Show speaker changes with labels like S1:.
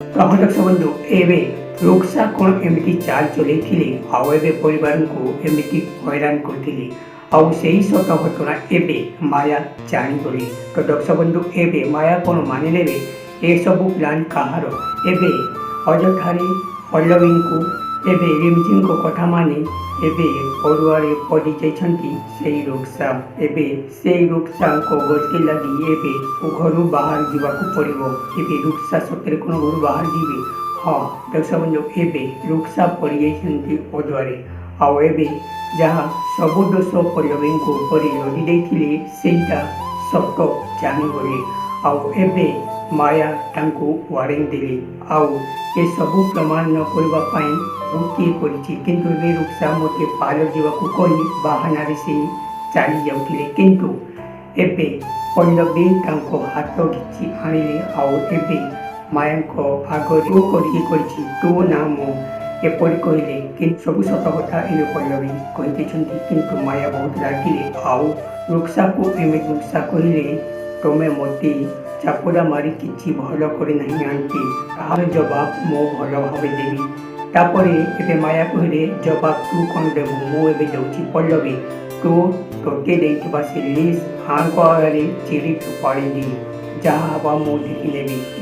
S1: ପ୍ରଭୁଦକ୍ଷ ବନ୍ଧୁ ଏବେ ରୁକ୍ସା କ'ଣ ଏମିତି ଚାଲ ଚଲେଇଥିଲେ ଆଉ ଏବେ ପରିବାରଙ୍କୁ ଏମିତି ହଇରାଣ କରିଥିଲେ ଆଉ ସେହି ସତ ଘଟଣା ଏବେ ମାୟା ଜାଣିଗଲେ। ତ ଦକ୍ଷ ବନ୍ଧୁ ଏବେ ମାୟା କ'ଣ ମାନିନେବେ ଏସବୁ ପ୍ଲାନ୍ କାହାର? ଏବେ ଅଯଥାରେ ପଲ୍ଲବୀଙ୍କୁ ଏବେ ରିମଝିମଙ୍କ କଥା ମାନି ଏବେ ଅଡ଼ୁଆରେ ପଡ଼ିଯାଇଛନ୍ତି ସେଇ ରୁକ୍ସା। ଏବେ ସେଇ ରୁକ୍ସାଙ୍କ ଗତି ଲାଗି ଏବେ ଘରୁ ବାହାର ଯିବାକୁ ପଡ଼ିବ। ଏବେ ରୁକ୍ସା ସତରେ କ'ଣ ଘରୁ ବାହାର ଯିବେ? ହଁ ଦକ୍ଷ ବନ୍ଧୁ ଏବେ ରୁକ୍ସା ପଡ଼ିଯାଇଛନ୍ତି ଅଡ଼ୁଆରେ ଆଉ ଏବେ ଯାହା ସବୁ ଦୋଷ ପଲ୍ଲବୀଙ୍କ ଉପରେ ଲଦି ଦେଇଥିଲେ ସେଇଟା ସତ ଜାଣିଗଲେ ଆଉ ଏବେ ମାୟା ତାଙ୍କୁ ୱାର୍ଣ୍ଣିଂ ଦେଲେ ଆଉ ଏସବୁ ପ୍ରମାଣ ନ କରିବା ପାଇଁ କିଏ କରିଛି। କିନ୍ତୁ ଏବେ ରୁକ୍ସା ମୋତେ ପାର୍ଲର ଯିବାକୁ କହି ବାହାନାରେ ସେ ଚାଲି ଯାଉଥିଲେ କିନ୍ତୁ ଏବେ ପଲ୍ଲବୀ ତାଙ୍କ ହାତ ଖିଚି ଆଣିଲେ ଆଉ ଏବେ ମାୟାଙ୍କ ଆଗରେ କରିକି କହିଛି ତୁ ନା ମୁଁ ଏପରି କହିଲେ କିନ୍ତୁ ସବୁ ସତ କଥା ଏବେ ପଲ୍ଲବୀ କହିଦେଇଛନ୍ତି। କିନ୍ତୁ ମାୟା ବହୁତ ରାଗିଲେ ଆଉ ରୁକ୍ସାକୁ ଏମିତି ରୁକ୍ସା କହିଲେ ତୁମେ ମୋତେ ଚାପୁଡ଼ା ମାରି କିଛି ଭଲ କରିନାହିଁ ଆଣ୍ଟି, ତାହାର ଜବାବ ମୁଁ ଭଲ ଭାବେ ଦେବି। ତାପରେ ଏବେ ମାୟା କହିଲେ ଜବାବ ତୁ କ'ଣ ଦେବୁ? ମୁଁ ଏବେ ଦେଉଛି ପଲ୍ଲବୀ, ତୁ ତୋତେ ଦେଇଥିବା ସେ ଲିଷ୍ଟ ଆଙ୍କ ଆଗରେ ଚିରି ଫୋପାଡ଼ି ଦେ, ଯାହା ହେବା ମୁଁ ଦେଖିନେବି।